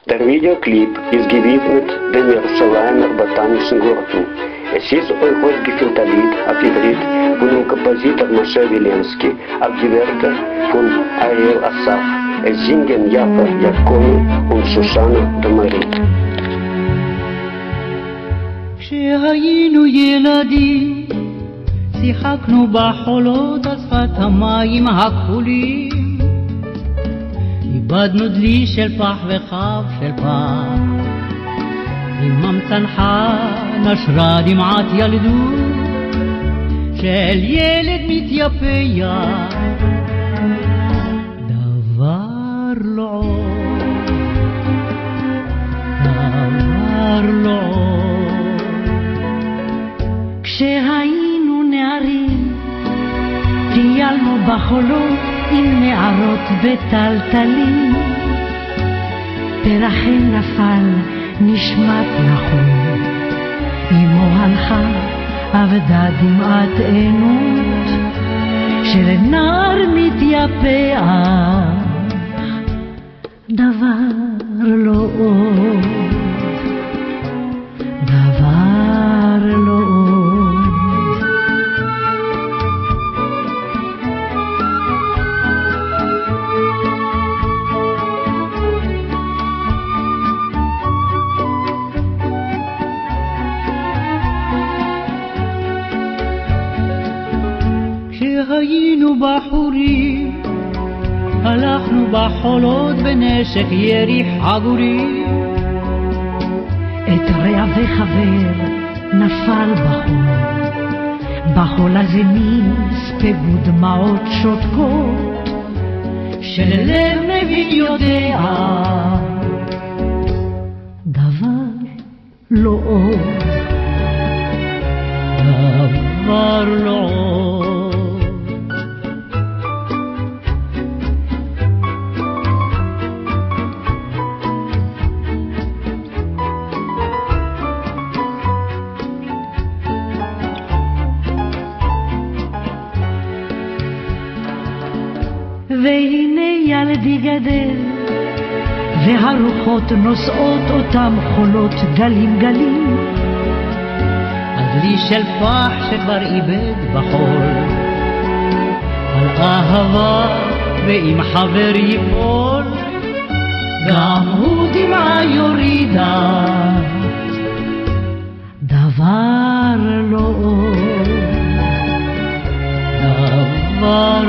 Der Videoclip ist gewidmet dem Jerusalemer Botanischen Garten. Es ist ein ausgefilterter Lied auf Ivrit von dem Kompositor Moshe Wilensky auf die Wörter von Ariel Asaf. Es singen Jaffa Yakomi und Shoshana Domarit. כשהיינו ילדים שיחקנו בחולות על שפת המים הכחולים, איבדנו דלי של פח וחב של פח, עמם צנחה נשרה דמעת ילדות של ילד מתייפח. דבר לא עוד, דבר לא עוד. כשהיינו נערים טיילנו בחולות עם נערות בטלטלים, פרחים נפל נשמת נחום, אמו הלכה אבדה דמעת עינות של נער מתייפח. דבר לא עוד, דבר לא עוד. כשהיינו בחורים הלכנו בחולות בנשק ירי חגורי, את רע וחבר נפל בחול, בחול הזה נספגו דמעות שותקות של לב מבין יודע. דבר לא עוד, דבר לא עוד. והנה ילדי גדל והרוחות נושאות אותם חולות גלים גלים, הדלי של פח שכבר איבד בחול, על אהבה ואם חבר ייפול גם הוא דמעה יורידה. דבר לא עוד, דבר